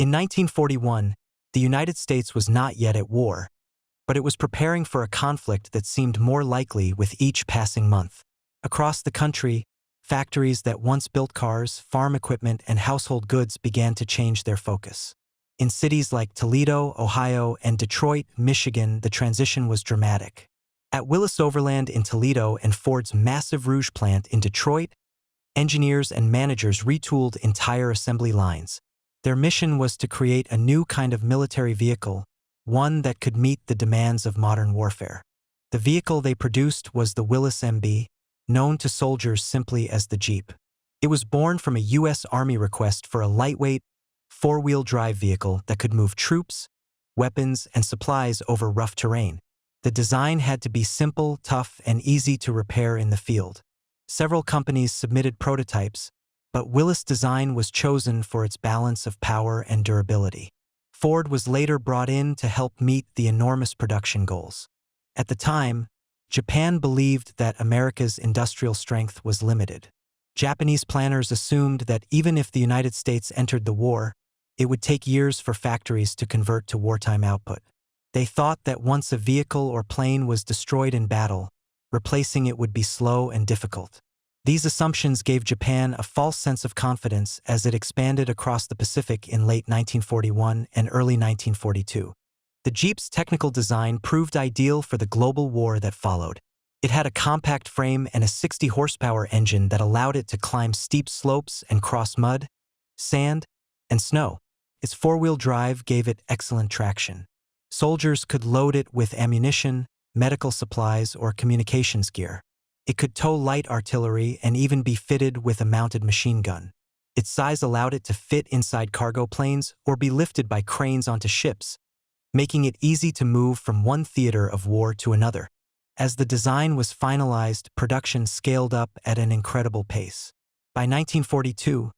In 1941, the United States was not yet at war, but it was preparing for a conflict that seemed more likely with each passing month. Across the country, factories that once built cars, farm equipment, and household goods began to change their focus. In cities like Toledo, Ohio, and Detroit, Michigan, the transition was dramatic. At Willis Overland in Toledo and Ford's massive Rouge plant in Detroit, engineers and managers retooled entire assembly lines. Their mission was to create a new kind of military vehicle, one that could meet the demands of modern warfare. The vehicle they produced was the Willis MB, known to soldiers simply as the Jeep. It was born from a U.S. Army request for a lightweight, four-wheel drive vehicle that could move troops, weapons, and supplies over rough terrain. The design had to be simple, tough, and easy to repair in the field. Several companies submitted prototypes, but Willis' design was chosen for its balance of power and durability. Ford was later brought in to help meet the enormous production goals. At the time, Japan believed that America's industrial strength was limited. Japanese planners assumed that even if the United States entered the war, it would take years for factories to convert to wartime output. They thought that once a vehicle or plane was destroyed in battle, replacing it would be slow and difficult. These assumptions gave Japan a false sense of confidence as it expanded across the Pacific in late 1941 and early 1942. The Jeep's technical design proved ideal for the global war that followed. It had a compact frame and a 60-horsepower engine that allowed it to climb steep slopes and cross mud, sand, and snow. Its four-wheel drive gave it excellent traction. Soldiers could load it with ammunition, medical supplies, or communications gear. It could tow light artillery and even be fitted with a mounted machine gun. Its size allowed it to fit inside cargo planes or be lifted by cranes onto ships, making it easy to move from one theater of war to another. As the design was finalized, production scaled up at an incredible pace. By 1942,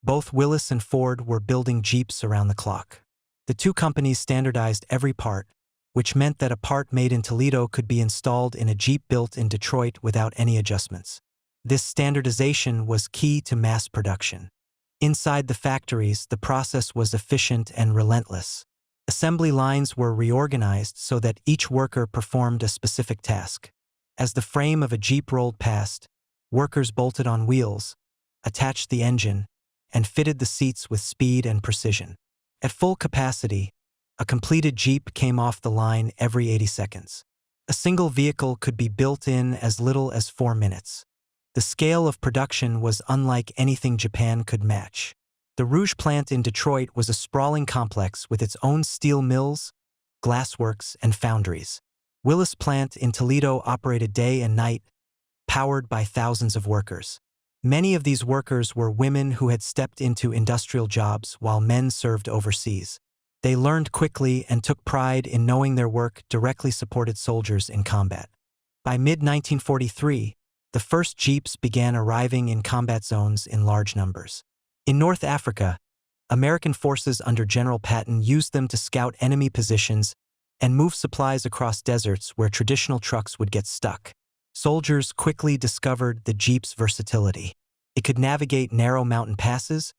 both Willis and Ford were building Jeeps around the clock. The two companies standardized every part, which meant that a part made in Toledo could be installed in a Jeep built in Detroit without any adjustments. This standardization was key to mass production. Inside the factories, the process was efficient and relentless. Assembly lines were reorganized so that each worker performed a specific task. As the frame of a Jeep rolled past, workers bolted on wheels, attached the engine, and fitted the seats with speed and precision. At full capacity, a completed Jeep came off the line every 80 seconds. A single vehicle could be built in as little as 4 minutes. The scale of production was unlike anything Japan could match. The Rouge plant in Detroit was a sprawling complex with its own steel mills, glassworks, and foundries. Willis plant in Toledo operated day and night, powered by thousands of workers. Many of these workers were women who had stepped into industrial jobs while men served overseas. They learned quickly and took pride in knowing their work directly supported soldiers in combat. By mid-1943, the first Jeeps began arriving in combat zones in large numbers. In North Africa, American forces under General Patton used them to scout enemy positions and move supplies across deserts where traditional trucks would get stuck. Soldiers quickly discovered the Jeep's versatility. It could navigate narrow mountain passes,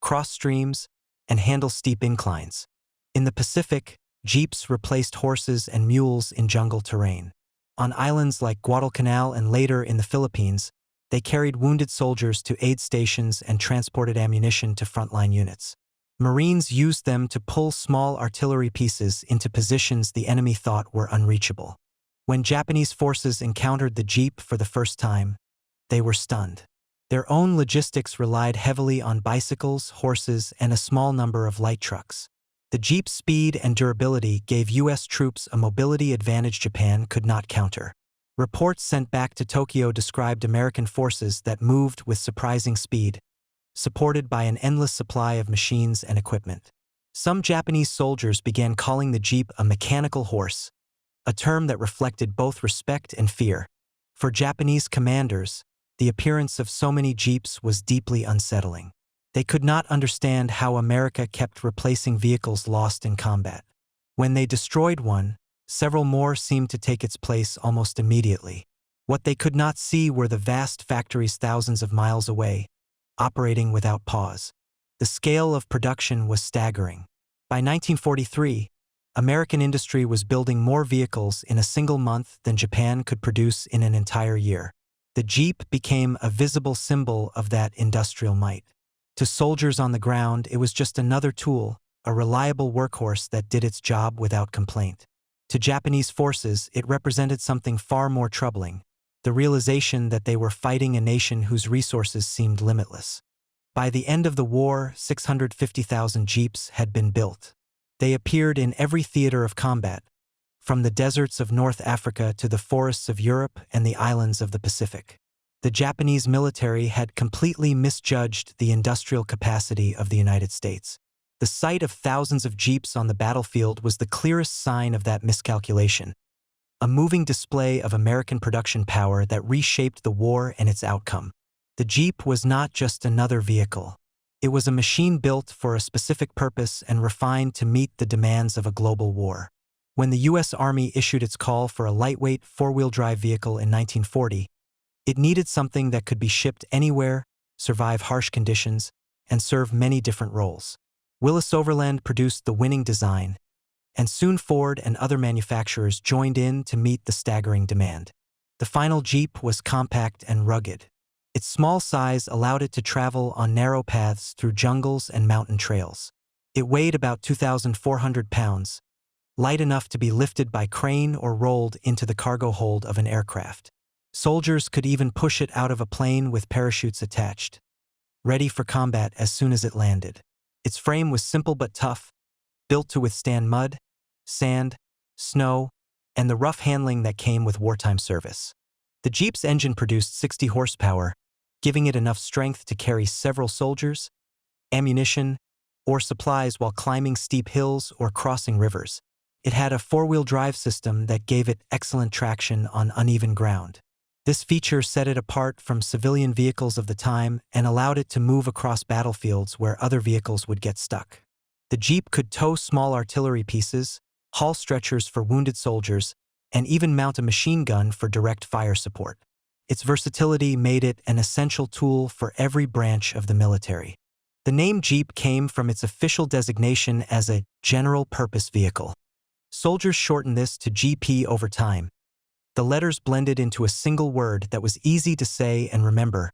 cross streams, and handle steep inclines. In the Pacific, Jeeps replaced horses and mules in jungle terrain. On islands like Guadalcanal and later in the Philippines, they carried wounded soldiers to aid stations and transported ammunition to frontline units. Marines used them to pull small artillery pieces into positions the enemy thought were unreachable. When Japanese forces encountered the Jeep for the first time, they were stunned. Their own logistics relied heavily on bicycles, horses, and a small number of light trucks. The Jeep's speed and durability gave U.S. troops a mobility advantage Japan could not counter. Reports sent back to Tokyo described American forces that moved with surprising speed, supported by an endless supply of machines and equipment. Some Japanese soldiers began calling the Jeep a mechanical horse, a term that reflected both respect and fear. For Japanese commanders, the appearance of so many Jeeps was deeply unsettling. They could not understand how America kept replacing vehicles lost in combat. When they destroyed one, several more seemed to take its place almost immediately. What they could not see were the vast factories thousands of miles away, operating without pause. The scale of production was staggering. By 1943, American industry was building more vehicles in a single month than Japan could produce in an entire year. The Jeep became a visible symbol of that industrial might. To soldiers on the ground, it was just another tool, a reliable workhorse that did its job without complaint. To Japanese forces, it represented something far more troubling, the realization that they were fighting a nation whose resources seemed limitless. By the end of the war, 650,000 Jeeps had been built. They appeared in every theater of combat, from the deserts of North Africa to the forests of Europe and the islands of the Pacific. The Japanese military had completely misjudged the industrial capacity of the United States. The sight of thousands of Jeeps on the battlefield was the clearest sign of that miscalculation, a moving display of American production power that reshaped the war and its outcome. The Jeep was not just another vehicle. It was a machine built for a specific purpose and refined to meet the demands of a global war. When the U.S. Army issued its call for a lightweight, four-wheel drive vehicle in 1940, it needed something that could be shipped anywhere, survive harsh conditions, and serve many different roles. Willis-Overland produced the winning design, and soon Ford and other manufacturers joined in to meet the staggering demand. The final Jeep was compact and rugged. Its small size allowed it to travel on narrow paths through jungles and mountain trails. It weighed about 2,400 pounds, light enough to be lifted by crane or rolled into the cargo hold of an aircraft. Soldiers could even push it out of a plane with parachutes attached, ready for combat as soon as it landed. Its frame was simple but tough, built to withstand mud, sand, snow, and the rough handling that came with wartime service. The Jeep's engine produced 60 horsepower, giving it enough strength to carry several soldiers, ammunition, or supplies while climbing steep hills or crossing rivers. It had a four-wheel drive system that gave it excellent traction on uneven ground. This feature set it apart from civilian vehicles of the time and allowed it to move across battlefields where other vehicles would get stuck. The Jeep could tow small artillery pieces, haul stretchers for wounded soldiers, and even mount a machine gun for direct fire support. Its versatility made it an essential tool for every branch of the military. The name Jeep came from its official designation as a general-purpose vehicle. Soldiers shortened this to GP over time. The letters blended into a single word that was easy to say and remember: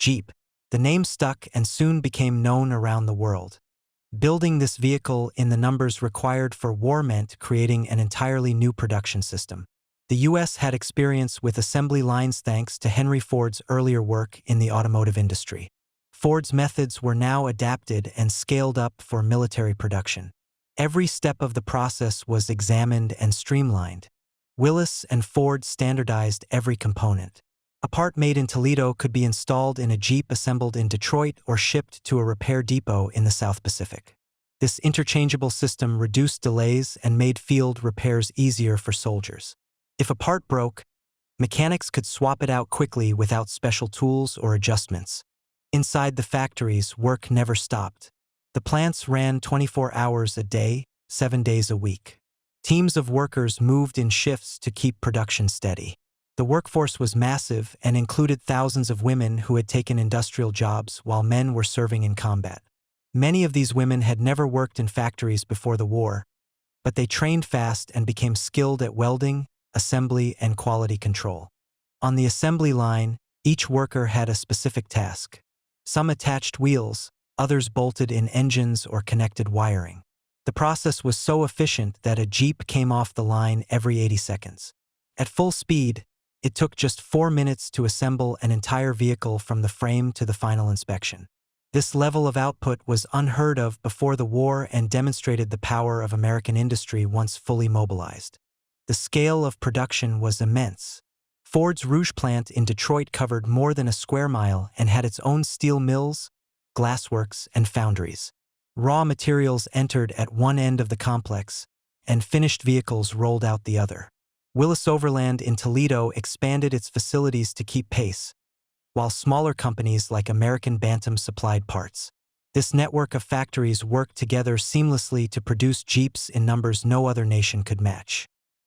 Jeep. The name stuck and soon became known around the world. Building this vehicle in the numbers required for war meant creating an entirely new production system. The U.S. had experience with assembly lines thanks to Henry Ford's earlier work in the automotive industry. Ford's methods were now adapted and scaled up for military production. Every step of the process was examined and streamlined. Willis and Ford standardized every component. A part made in Toledo could be installed in a Jeep assembled in Detroit or shipped to a repair depot in the South Pacific. This interchangeable system reduced delays and made field repairs easier for soldiers. If a part broke, mechanics could swap it out quickly without special tools or adjustments. Inside the factories, work never stopped. The plants ran 24 hours a day, 7 days a week. Teams of workers moved in shifts to keep production steady. The workforce was massive and included thousands of women who had taken industrial jobs while men were serving in combat. Many of these women had never worked in factories before the war, but they trained fast and became skilled at welding, assembly, and quality control. On the assembly line, each worker had a specific task. Some attached wheels, others bolted in engines or connected wiring. The process was so efficient that a Jeep came off the line every 80 seconds. At full speed, it took just 4 minutes to assemble an entire vehicle from the frame to the final inspection. This level of output was unheard of before the war and demonstrated the power of American industry once fully mobilized. The scale of production was immense. Ford's Rouge plant in Detroit covered more than a square mile and had its own steel mills, glassworks, and foundries. Raw materials entered at one end of the complex, and finished vehicles rolled out the other. Willis-Overland in Toledo expanded its facilities to keep pace, while smaller companies like American Bantam supplied parts. This network of factories worked together seamlessly to produce Jeeps in numbers no other nation could match.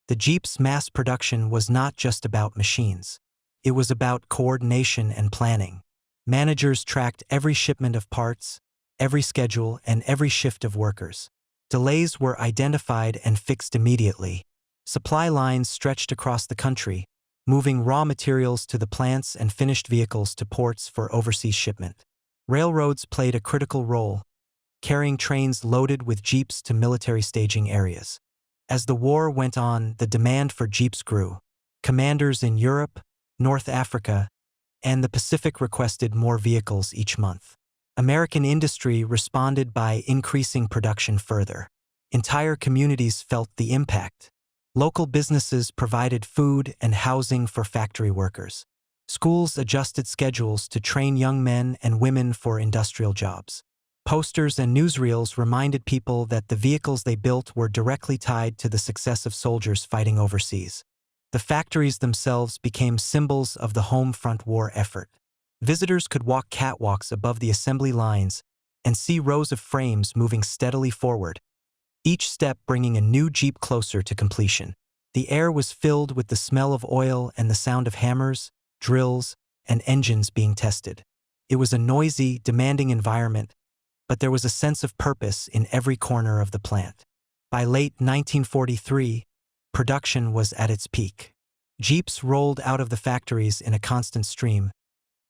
The Jeep's mass production was not just about machines. It was about coordination and planning. Managers tracked every shipment of parts, every schedule, and every shift of workers. Delays were identified and fixed immediately. Supply lines stretched across the country, moving raw materials to the plants and finished vehicles to ports for overseas shipment. Railroads played a critical role, carrying trains loaded with jeeps to military staging areas. As the war went on, the demand for jeeps grew. Commanders in Europe, North Africa, and the Pacific requested more vehicles each month. American industry responded by increasing production further. Entire communities felt the impact. Local businesses provided food and housing for factory workers. Schools adjusted schedules to train young men and women for industrial jobs. Posters and newsreels reminded people that the vehicles they built were directly tied to the success of soldiers fighting overseas. The factories themselves became symbols of the Homefront war effort. Visitors could walk catwalks above the assembly lines and see rows of frames moving steadily forward, each step bringing a new jeep closer to completion. The air was filled with the smell of oil and the sound of hammers, drills, and engines being tested. It was a noisy, demanding environment, but there was a sense of purpose in every corner of the plant. By late 1943, production was at its peak. Jeeps rolled out of the factories in a constant stream,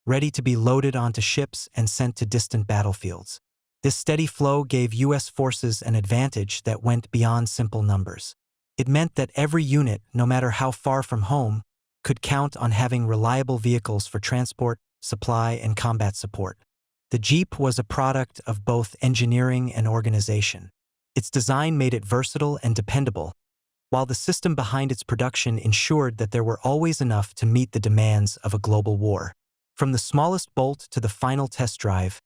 ready to be loaded onto ships and sent to distant battlefields. This steady flow gave U.S. forces an advantage that went beyond simple numbers. It meant that every unit, no matter how far from home, could count on having reliable vehicles for transport, supply, and combat support. The Jeep was a product of both engineering and organization. Its design made it versatile and dependable, while the system behind its production ensured that there were always enough to meet the demands of a global war. From the smallest bolt to the final test drive,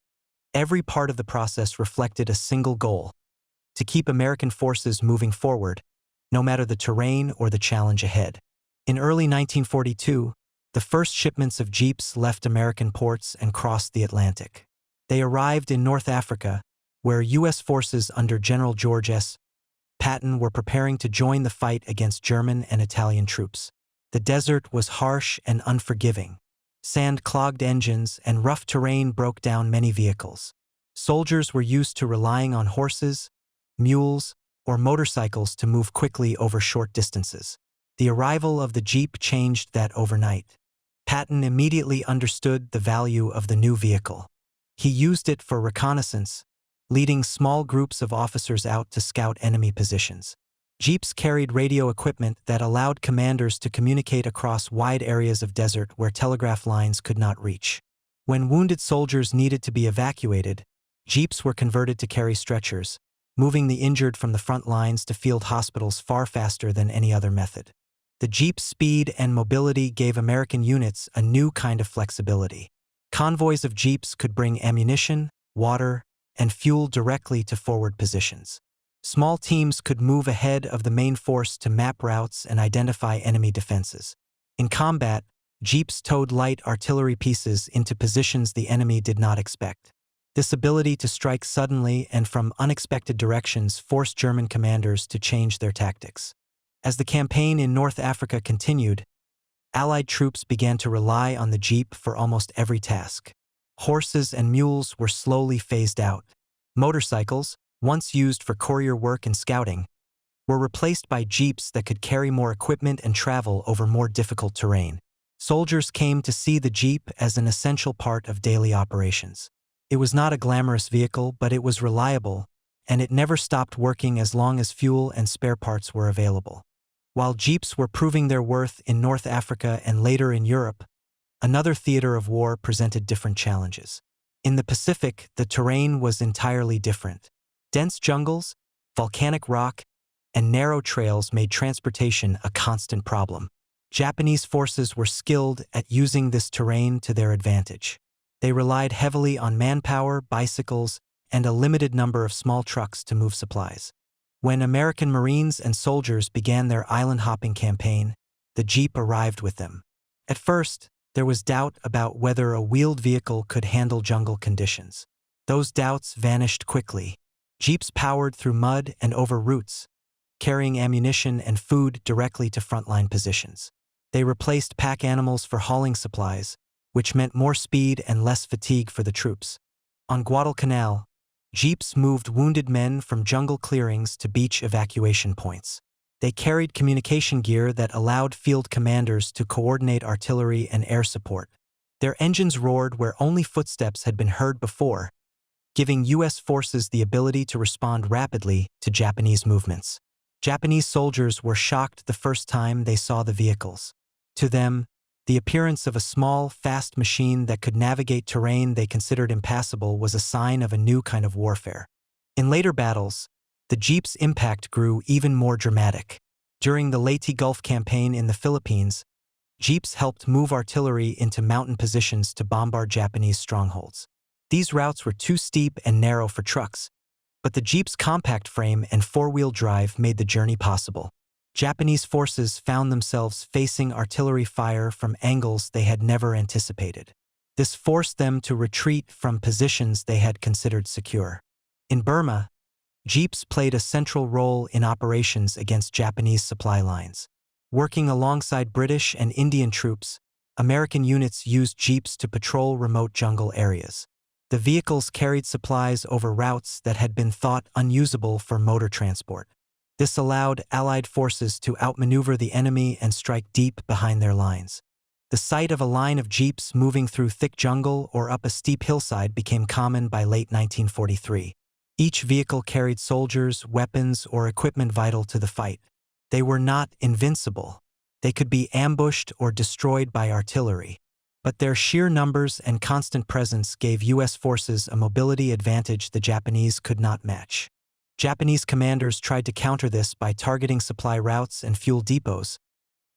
every part of the process reflected a single goal: to keep American forces moving forward, no matter the terrain or the challenge ahead. In early 1942, the first shipments of Jeeps left American ports and crossed the Atlantic. They arrived in North Africa, where U.S. forces under General George S. Patton were preparing to join the fight against German and Italian troops. The desert was harsh and unforgiving. Sand clogged engines and rough terrain broke down many vehicles. Soldiers were used to relying on horses, mules, or motorcycles to move quickly over short distances. The arrival of the Jeep changed that overnight. Patton immediately understood the value of the new vehicle. He used it for reconnaissance, leading small groups of officers out to scout enemy positions. Jeeps carried radio equipment that allowed commanders to communicate across wide areas of desert where telegraph lines could not reach. When wounded soldiers needed to be evacuated, Jeeps were converted to carry stretchers, moving the injured from the front lines to field hospitals far faster than any other method. The Jeep's speed and mobility gave American units a new kind of flexibility. Convoys of Jeeps could bring ammunition, water, and fuel directly to forward positions. Small teams could move ahead of the main force to map routes and identify enemy defenses. In combat, Jeeps towed light artillery pieces into positions the enemy did not expect. This ability to strike suddenly and from unexpected directions forced German commanders to change their tactics. As the campaign in North Africa continued, Allied troops began to rely on the Jeep for almost every task. Horses and mules were slowly phased out. Motorcycles, once used for courier work and scouting, were replaced by Jeeps that could carry more equipment and travel over more difficult terrain. Soldiers came to see the Jeep as an essential part of daily operations. It was not a glamorous vehicle, but it was reliable, and it never stopped working as long as fuel and spare parts were available. While Jeeps were proving their worth in North Africa and later in Europe, another theater of war presented different challenges. In the Pacific, the terrain was entirely different. Dense jungles, volcanic rock, and narrow trails made transportation a constant problem. Japanese forces were skilled at using this terrain to their advantage. They relied heavily on manpower, bicycles, and a limited number of small trucks to move supplies. When American Marines and soldiers began their island-hopping campaign, the Jeep arrived with them. At first, there was doubt about whether a wheeled vehicle could handle jungle conditions. Those doubts vanished quickly. Jeeps powered through mud and over roots, carrying ammunition and food directly to frontline positions. They replaced pack animals for hauling supplies, which meant more speed and less fatigue for the troops. On Guadalcanal, Jeeps moved wounded men from jungle clearings to beach evacuation points. They carried communication gear that allowed field commanders to coordinate artillery and air support. Their engines roared where only footsteps had been heard before, giving U.S. forces the ability to respond rapidly to Japanese movements. Japanese soldiers were shocked the first time they saw the vehicles. To them, the appearance of a small, fast machine that could navigate terrain they considered impassable was a sign of a new kind of warfare. In later battles, the Jeep's impact grew even more dramatic. During the Leyte Gulf campaign in the Philippines, Jeeps helped move artillery into mountain positions to bombard Japanese strongholds. These routes were too steep and narrow for trucks, but the Jeep's compact frame and four-wheel drive made the journey possible. Japanese forces found themselves facing artillery fire from angles they had never anticipated. This forced them to retreat from positions they had considered secure. In Burma, Jeeps played a central role in operations against Japanese supply lines. Working alongside British and Indian troops, American units used Jeeps to patrol remote jungle areas. The vehicles carried supplies over routes that had been thought unusable for motor transport. This allowed Allied forces to outmaneuver the enemy and strike deep behind their lines. The sight of a line of Jeeps moving through thick jungle or up a steep hillside became common by late 1943. Each vehicle carried soldiers, weapons, or equipment vital to the fight. They were not invincible. They could be ambushed or destroyed by artillery. But their sheer numbers and constant presence gave U.S. forces a mobility advantage the Japanese could not match. Japanese commanders tried to counter this by targeting supply routes and fuel depots,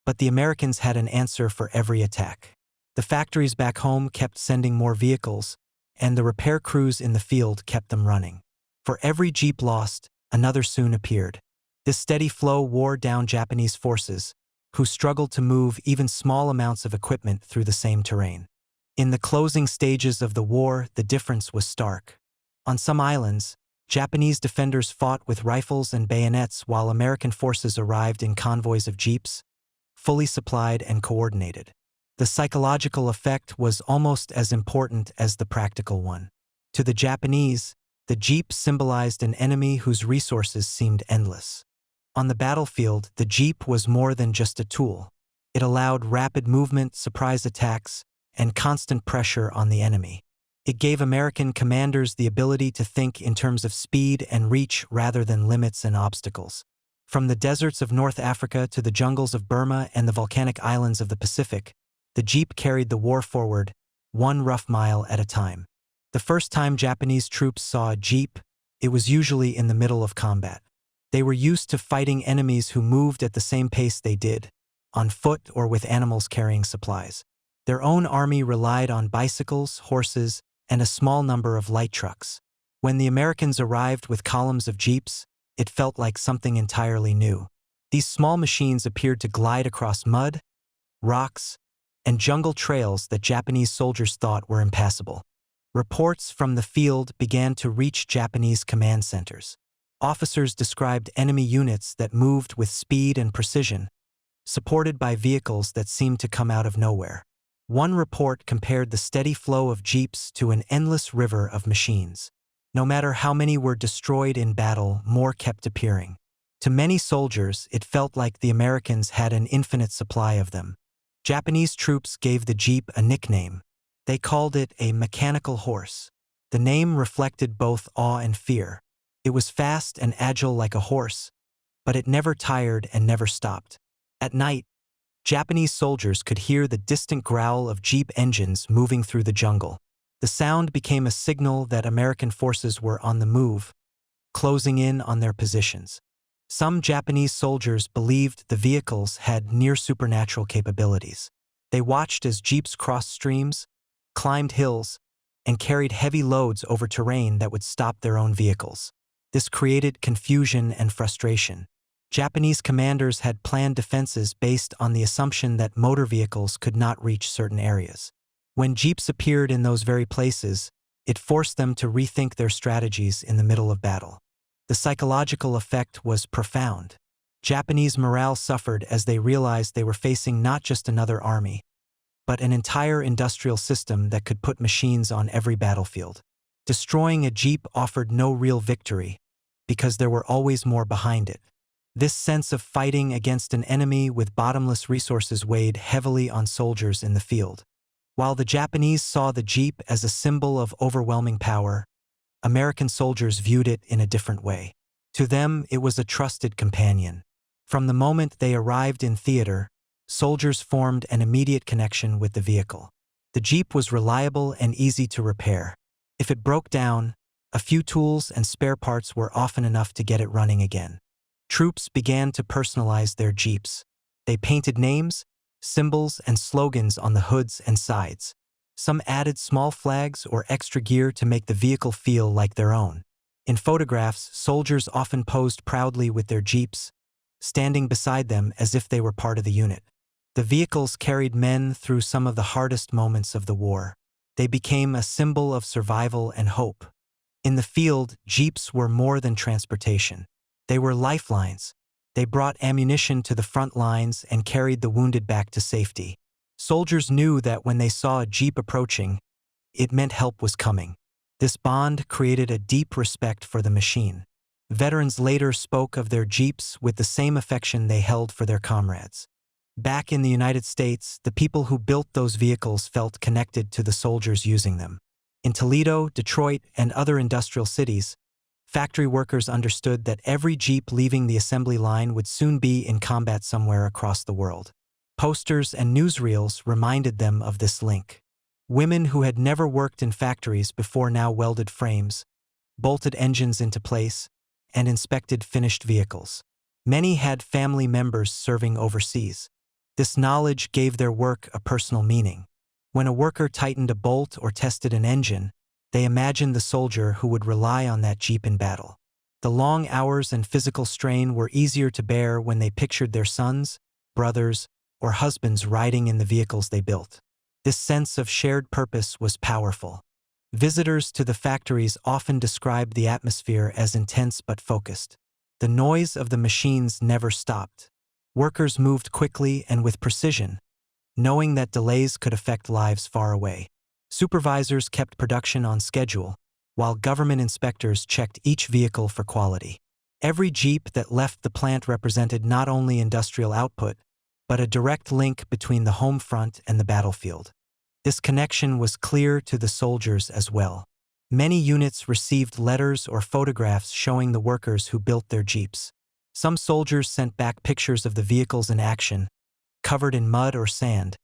but the Americans had an answer for every attack. The factories back home kept sending more vehicles, and the repair crews in the field kept them running. For every Jeep lost, another soon appeared. This steady flow wore down Japanese forces, who struggled to move even small amounts of equipment through the same terrain. In the closing stages of the war, the difference was stark. On some islands, Japanese defenders fought with rifles and bayonets while American forces arrived in convoys of Jeeps, fully supplied and coordinated. The psychological effect was almost as important as the practical one. To the Japanese, the Jeep symbolized an enemy whose resources seemed endless. On the battlefield, the Jeep was more than just a tool. It allowed rapid movement, surprise attacks, and constant pressure on the enemy. It gave American commanders the ability to think in terms of speed and reach rather than limits and obstacles. From the deserts of North Africa to the jungles of Burma and the volcanic islands of the Pacific, the Jeep carried the war forward, one rough mile at a time. The first time Japanese troops saw a Jeep, it was usually in the middle of combat. They were used to fighting enemies who moved at the same pace they did, on foot or with animals carrying supplies. Their own army relied on bicycles, horses, and a small number of light trucks. When the Americans arrived with columns of Jeeps, it felt like something entirely new. These small machines appeared to glide across mud, rocks, and jungle trails that Japanese soldiers thought were impassable. Reports from the field began to reach Japanese command centers. Officers described enemy units that moved with speed and precision, supported by vehicles that seemed to come out of nowhere. One report compared the steady flow of Jeeps to an endless river of machines. No matter how many were destroyed in battle, more kept appearing. To many soldiers, it felt like the Americans had an infinite supply of them. Japanese troops gave the Jeep a nickname. They called it a mechanical horse. The name reflected both awe and fear. It was fast and agile like a horse, but it never tired and never stopped. At night, Japanese soldiers could hear the distant growl of Jeep engines moving through the jungle. The sound became a signal that American forces were on the move, closing in on their positions. Some Japanese soldiers believed the vehicles had near-supernatural capabilities. They watched as Jeeps crossed streams, climbed hills, and carried heavy loads over terrain that would stop their own vehicles. This created confusion and frustration. Japanese commanders had planned defenses based on the assumption that motor vehicles could not reach certain areas. When Jeeps appeared in those very places, it forced them to rethink their strategies in the middle of battle. The psychological effect was profound. Japanese morale suffered as they realized they were facing not just another army, but an entire industrial system that could put machines on every battlefield. Destroying a Jeep offered no real victory, because there were always more behind it. This sense of fighting against an enemy with bottomless resources weighed heavily on soldiers in the field. While the Japanese saw the Jeep as a symbol of overwhelming power, American soldiers viewed it in a different way. To them, it was a trusted companion. From the moment they arrived in theater, soldiers formed an immediate connection with the vehicle. The Jeep was reliable and easy to repair. If it broke down, a few tools and spare parts were often enough to get it running again. Troops began to personalize their Jeeps. They painted names, symbols, and slogans on the hoods and sides. Some added small flags or extra gear to make the vehicle feel like their own. In photographs, soldiers often posed proudly with their Jeeps, standing beside them as if they were part of the unit. The vehicles carried men through some of the hardest moments of the war. They became a symbol of survival and hope. In the field, Jeeps were more than transportation. They were lifelines. They brought ammunition to the front lines and carried the wounded back to safety. Soldiers knew that when they saw a Jeep approaching, it meant help was coming. This bond created a deep respect for the machine. Veterans later spoke of their Jeeps with the same affection they held for their comrades. Back in the United States, the people who built those vehicles felt connected to the soldiers using them. In Toledo, Detroit, and other industrial cities, factory workers understood that every Jeep leaving the assembly line would soon be in combat somewhere across the world. Posters and newsreels reminded them of this link. Women who had never worked in factories before now welded frames, bolted engines into place, and inspected finished vehicles. Many had family members serving overseas. This knowledge gave their work a personal meaning. When a worker tightened a bolt or tested an engine, they imagined the soldier who would rely on that Jeep in battle. The long hours and physical strain were easier to bear when they pictured their sons, brothers, or husbands riding in the vehicles they built. This sense of shared purpose was powerful. Visitors to the factories often described the atmosphere as intense but focused. The noise of the machines never stopped. Workers moved quickly and with precision, knowing that delays could affect lives far away. Supervisors kept production on schedule, while government inspectors checked each vehicle for quality. Every Jeep that left the plant represented not only industrial output, but a direct link between the home front and the battlefield. This connection was clear to the soldiers as well. Many units received letters or photographs showing the workers who built their Jeeps. Some soldiers sent back pictures of the vehicles in action, covered in mud or sand,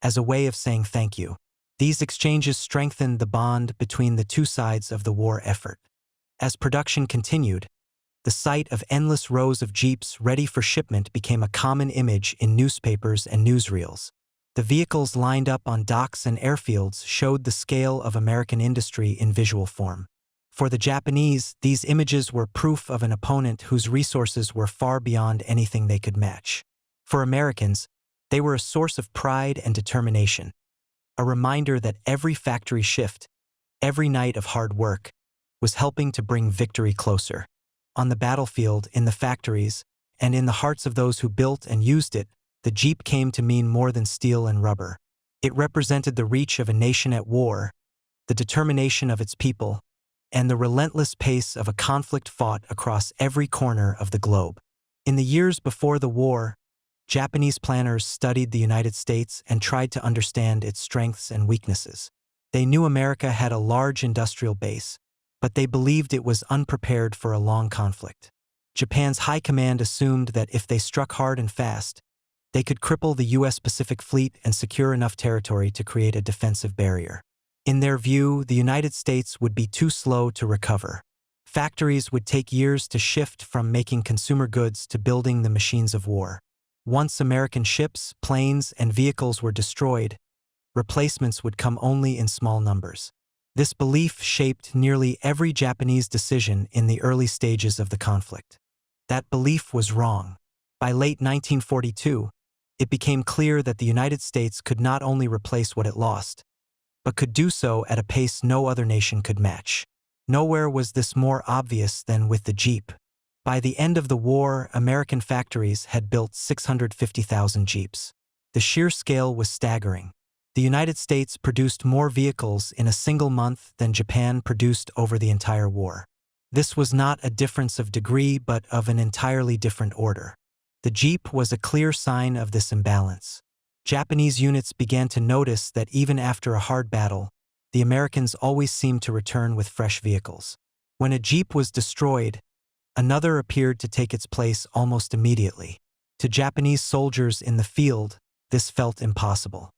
as a way of saying thank you. These exchanges strengthened the bond between the two sides of the war effort. As production continued, the sight of endless rows of Jeeps ready for shipment became a common image in newspapers and newsreels. The vehicles lined up on docks and airfields showed the scale of American industry in visual form. For the Japanese, these images were proof of an opponent whose resources were far beyond anything they could match. For Americans, they were a source of pride and determination, a reminder that every factory shift, every night of hard work, was helping to bring victory closer. On the battlefield, in the factories, and in the hearts of those who built and used it, the Jeep came to mean more than steel and rubber. It represented the reach of a nation at war, the determination of its people, and the relentless pace of a conflict fought across every corner of the globe. In the years before the war, Japanese planners studied the United States and tried to understand its strengths and weaknesses. They knew America had a large industrial base, but they believed it was unprepared for a long conflict. Japan's high command assumed that if they struck hard and fast, they could cripple the U.S. Pacific Fleet and secure enough territory to create a defensive barrier. In their view, the United States would be too slow to recover. Factories would take years to shift from making consumer goods to building the machines of war. Once American ships, planes, and vehicles were destroyed, replacements would come only in small numbers. This belief shaped nearly every Japanese decision in the early stages of the conflict. That belief was wrong. By late 1942, it became clear that the United States could not only replace what it lost, but could do so at a pace no other nation could match. Nowhere was this more obvious than with the Jeep. By the end of the war, American factories had built 650,000 Jeeps. The sheer scale was staggering. The The United States produced more vehicles in a single month than Japan produced over the entire war. This was not a difference of degree but of an entirely different order. The Jeep was a clear sign of this imbalance. Japanese units began to notice that even after a hard battle, the Americans always seemed to return with fresh vehicles. When a Jeep was destroyed, another appeared to take its place almost immediately. To Japanese soldiers in the field, this felt impossible.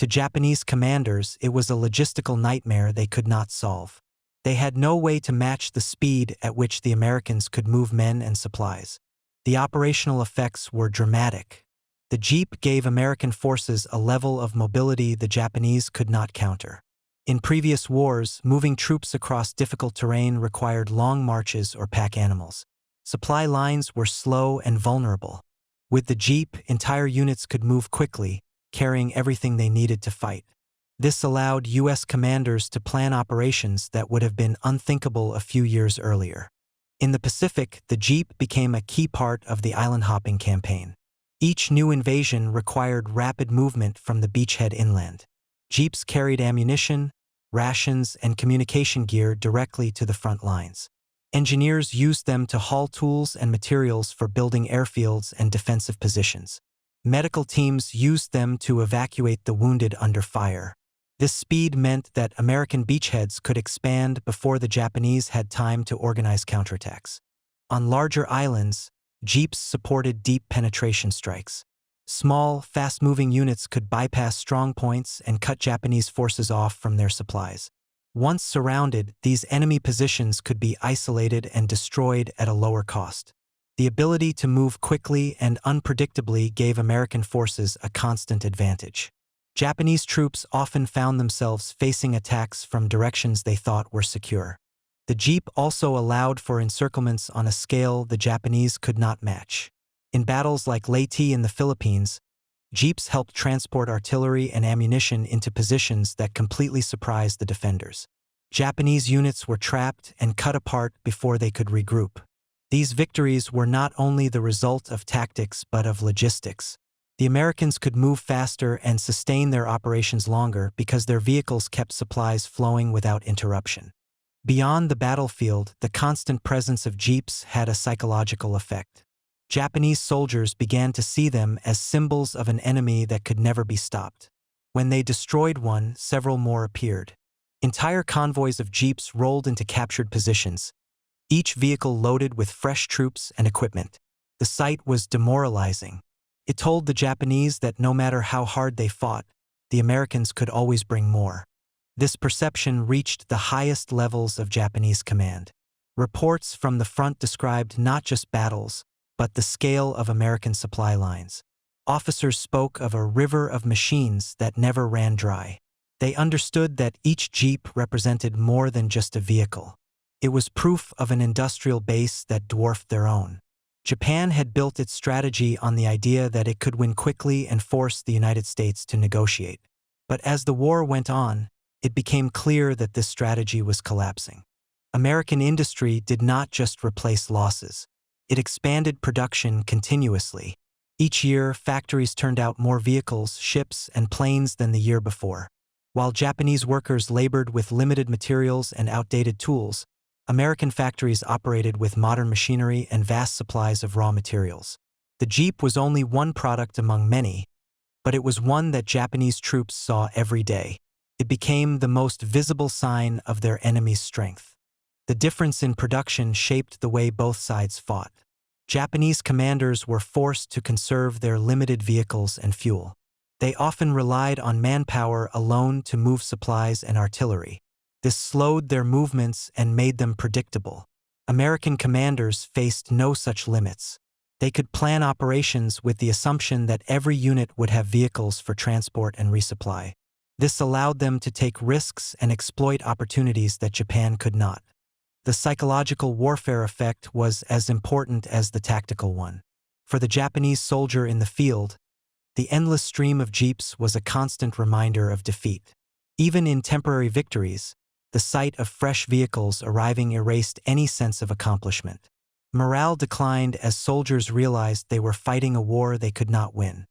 To Japanese commanders, it was a logistical nightmare they could not solve. They had no way to match the speed at which the Americans could move men and supplies. The operational effects were dramatic. The Jeep gave American forces a level of mobility the Japanese could not counter. In previous wars, moving troops across difficult terrain required long marches or pack animals. Supply lines were slow and vulnerable. With the Jeep, entire units could move quickly, carrying everything they needed to fight. This allowed U.S. commanders to plan operations that would have been unthinkable a few years earlier. In the Pacific, the Jeep became a key part of the island-hopping campaign. Each new invasion required rapid movement from the beachhead inland. Jeeps carried ammunition, rations, and communication gear directly to the front lines. Engineers used them to haul tools and materials for building airfields and defensive positions. Medical teams used them to evacuate the wounded under fire. This speed meant that American beachheads could expand before the Japanese had time to organize counterattacks. On larger islands, Jeeps supported deep penetration strikes. Small, fast-moving units could bypass strong points and cut Japanese forces off from their supplies. Once surrounded, these enemy positions could be isolated and destroyed at a lower cost. The ability to move quickly and unpredictably gave American forces a constant advantage. Japanese troops often found themselves facing attacks from directions they thought were secure. The Jeep also allowed for encirclements on a scale the Japanese could not match. In battles like Leyte in the Philippines, Jeeps helped transport artillery and ammunition into positions that completely surprised the defenders. Japanese units were trapped and cut apart before they could regroup. These victories were not only the result of tactics but of logistics. The Americans could move faster and sustain their operations longer because their vehicles kept supplies flowing without interruption. Beyond the battlefield, the constant presence of Jeeps had a psychological effect. Japanese soldiers began to see them as symbols of an enemy that could never be stopped. When they destroyed one, several more appeared. Entire convoys of Jeeps rolled into captured positions, each vehicle loaded with fresh troops and equipment. The sight was demoralizing. It told the Japanese that no matter how hard they fought, the Americans could always bring more. This perception reached the highest levels of Japanese command. Reports from the front described not just battles, but the scale of American supply lines. Officers spoke of a river of machines that never ran dry. They understood that each Jeep represented more than just a vehicle. It was proof of an industrial base that dwarfed their own. Japan had built its strategy on the idea that it could win quickly and force the United States to negotiate. But as the war went on, it became clear that this strategy was collapsing. American industry did not just replace losses. It expanded production continuously. Each year, factories turned out more vehicles, ships, and planes than the year before. While Japanese workers labored with limited materials and outdated tools, American factories operated with modern machinery and vast supplies of raw materials. The Jeep was only one product among many, but it was one that Japanese troops saw every day. It became the most visible sign of their enemy's strength. The difference in production shaped the way both sides fought. Japanese commanders were forced to conserve their limited vehicles and fuel. They often relied on manpower alone to move supplies and artillery. This slowed their movements and made them predictable. American commanders faced no such limits. They could plan operations with the assumption that every unit would have vehicles for transport and resupply. This allowed them to take risks and exploit opportunities that Japan could not. The psychological warfare effect was as important as the tactical one. For the Japanese soldier in the field, the endless stream of Jeeps was a constant reminder of defeat. Even in temporary victories, the sight of fresh vehicles arriving erased any sense of accomplishment. Morale declined as soldiers realized they were fighting a war they could not win.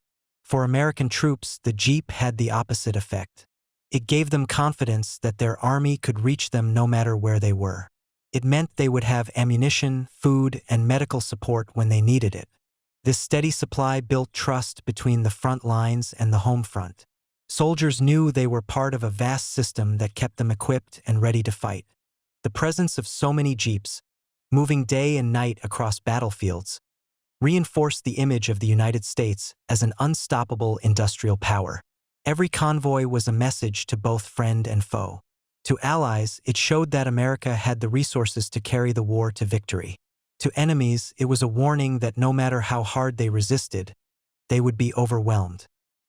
For American troops, the Jeep had the opposite effect. It gave them confidence that their army could reach them no matter where they were. It meant they would have ammunition, food, and medical support when they needed it. This steady supply built trust between the front lines and the home front. Soldiers knew they were part of a vast system that kept them equipped and ready to fight. The presence of so many Jeeps, moving day and night across battlefields, reinforced the image of the United States as an unstoppable industrial power. Every convoy was a message to both friend and foe. To allies, it showed that America had the resources to carry the war to victory. To enemies, it was a warning that no matter how hard they resisted, they would be overwhelmed.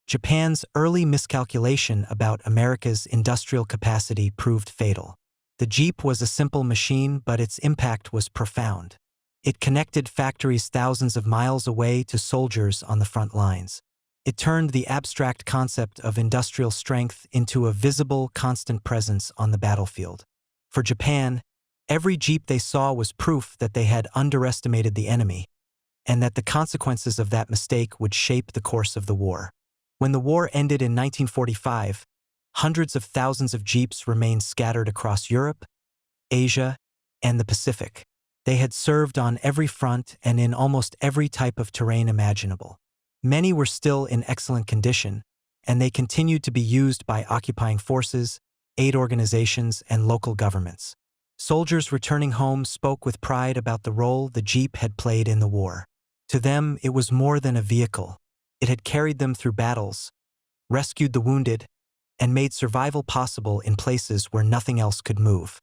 Japan's early miscalculation about America's industrial capacity proved fatal. The Jeep was a simple machine, but its impact was profound. It connected factories thousands of miles away to soldiers on the front lines. It turned the abstract concept of industrial strength into a visible, constant presence on the battlefield. For Japan, every Jeep they saw was proof that they had underestimated the enemy, and that the consequences of that mistake would shape the course of the war. When the war ended in 1945, hundreds of thousands of Jeeps remained scattered across Europe, Asia, and the Pacific. They had served on every front and in almost every type of terrain imaginable. Many were still in excellent condition, and they continued to be used by occupying forces, aid organizations, and local governments. Soldiers returning home spoke with pride about the role the Jeep had played in the war. To them, it was more than a vehicle. It had carried them through battles, rescued the wounded, and made survival possible in places where nothing else could move.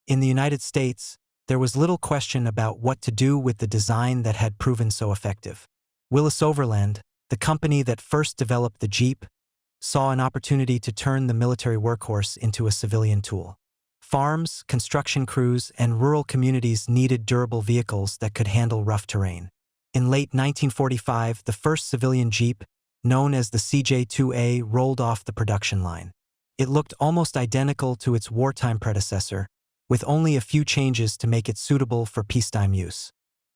In the United States, there was little question about what to do with the design that had proven so effective. Willis Overland, the company that first developed the Jeep, saw an opportunity to turn the military workhorse into a civilian tool. Farms, construction crews, and rural communities needed durable vehicles that could handle rough terrain. In late 1945, the first civilian Jeep, known as the CJ-2A, rolled off the production line. It looked almost identical to its wartime predecessor, with only a few changes to make it suitable for peacetime use.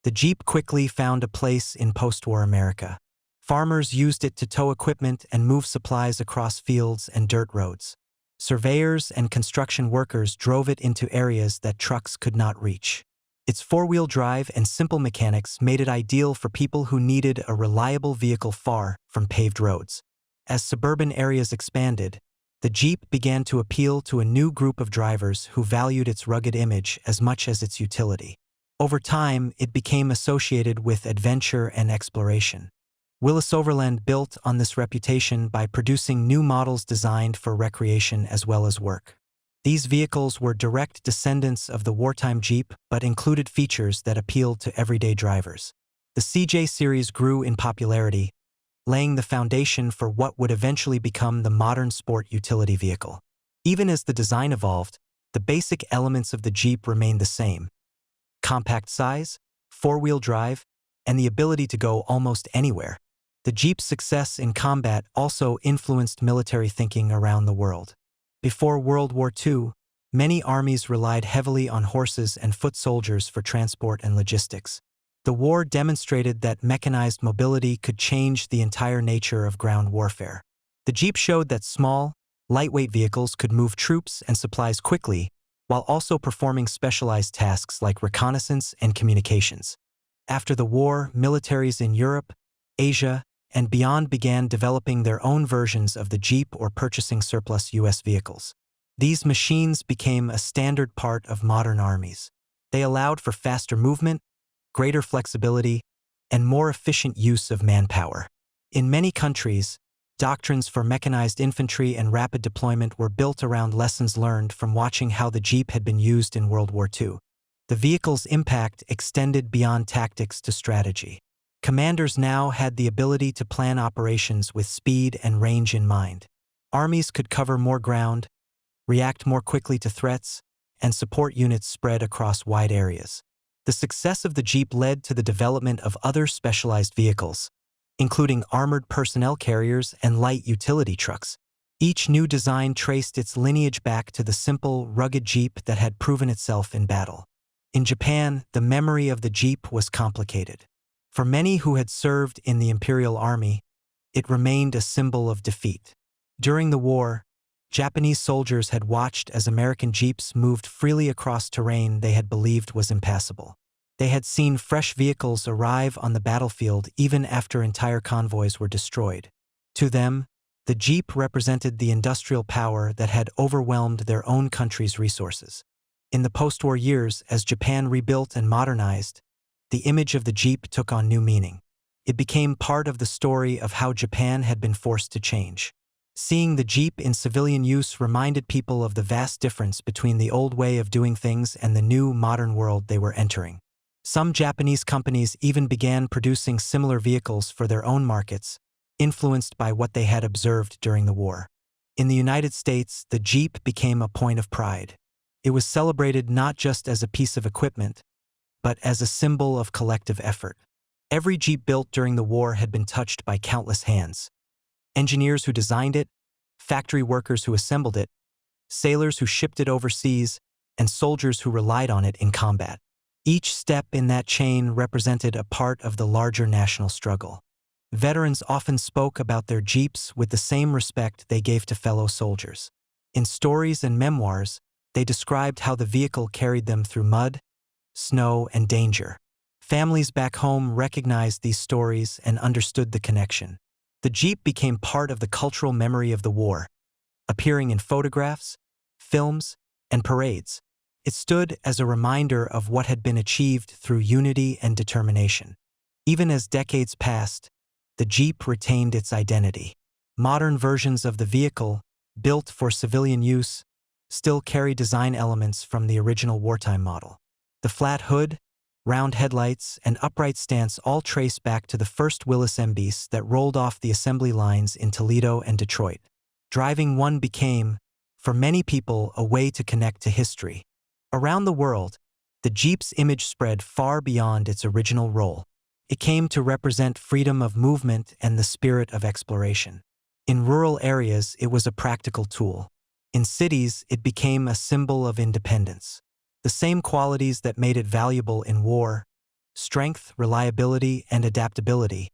The Jeep quickly found a place in post-war America. Farmers used it to tow equipment and move supplies across fields and dirt roads. Surveyors and construction workers drove it into areas that trucks could not reach. Its four-wheel drive and simple mechanics made it ideal for people who needed a reliable vehicle far from paved roads. As suburban areas expanded, the Jeep began to appeal to a new group of drivers who valued its rugged image as much as its utility. Over time, it became associated with adventure and exploration. Willis Overland built on this reputation by producing new models designed for recreation as well as work. These vehicles were direct descendants of the wartime Jeep, but included features that appealed to everyday drivers. The CJ series grew in popularity, laying the foundation for what would eventually become the modern sport utility vehicle. Even as the design evolved, the basic elements of the Jeep remained the same: compact size, four-wheel drive, and the ability to go almost anywhere. The Jeep's success in combat also influenced military thinking around the world. Before World War II, many armies relied heavily on horses and foot soldiers for transport and logistics. The war demonstrated that mechanized mobility could change the entire nature of ground warfare. The Jeep showed that small, lightweight vehicles could move troops and supplies quickly, while also performing specialized tasks like reconnaissance and communications. After the war, militaries in Europe, Asia, and beyond began developing their own versions of the Jeep or purchasing surplus U.S. vehicles. These machines became a standard part of modern armies. They allowed for faster movement, greater flexibility, and more efficient use of manpower. In many countries, doctrines for mechanized infantry and rapid deployment were built around lessons learned from watching how the Jeep had been used in World War II. The vehicle's impact extended beyond tactics to strategy. Commanders now had the ability to plan operations with speed and range in mind. Armies could cover more ground, react more quickly to threats, and support units spread across wide areas. The success of the Jeep led to the development of other specialized vehicles, including armored personnel carriers and light utility trucks. Each new design traced its lineage back to the simple, rugged Jeep that had proven itself in battle. In Japan, the memory of the Jeep was complicated. For many who had served in the Imperial Army, it remained a symbol of defeat. During the war, Japanese soldiers had watched as American jeeps moved freely across terrain they had believed was impassable. They had seen fresh vehicles arrive on the battlefield even after entire convoys were destroyed. To them, the jeep represented the industrial power that had overwhelmed their own country's resources. In the post-war years, as Japan rebuilt and modernized, the image of the jeep took on new meaning. It became part of the story of how Japan had been forced to change. Seeing the jeep in civilian use reminded people of the vast difference between the old way of doing things and the new, modern world they were entering. Some Japanese companies even began producing similar vehicles for their own markets, influenced by what they had observed during the war. In the United States, the jeep became a point of pride. It was celebrated not just as a piece of equipment, but as a symbol of collective effort. Every jeep built during the war had been touched by countless hands. Engineers who designed it, factory workers who assembled it, sailors who shipped it overseas, and soldiers who relied on it in combat. Each step in that chain represented a part of the larger national struggle. Veterans often spoke about their jeeps with the same respect they gave to fellow soldiers. In stories and memoirs, they described how the vehicle carried them through mud, snow, and danger. Families back home recognized these stories and understood the connection. The jeep became part of the cultural memory of the war, appearing in photographs, films, and parades. It stood as a reminder of what had been achieved through unity and determination. Even as decades passed, the jeep retained its identity. Modern versions of the vehicle, built for civilian use, still carry design elements from the original wartime model. The flat hood, round headlights, and upright stance all trace back to the first Willis MBs that rolled off the assembly lines in Toledo and Detroit. Driving one became, for many people, a way to connect to history. Around the world, the jeep's image spread far beyond its original role. It came to represent freedom of movement and the spirit of exploration. In rural areas, it was a practical tool. In cities, it became a symbol of independence. The same qualities that made it valuable in war, strength, reliability, and adaptability,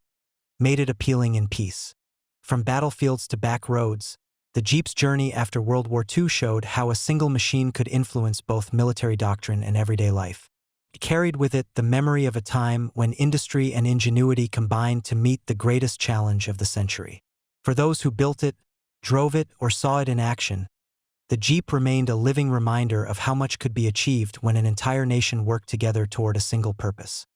made it appealing in peace. From battlefields to back roads, the jeep's journey after World War II showed how a single machine could influence both military doctrine and everyday life. It carried with it the memory of a time when industry and ingenuity combined to meet the greatest challenge of the century. For those who built it, drove it, or saw it in action, the jeep remained a living reminder of how much could be achieved when an entire nation worked together toward a single purpose.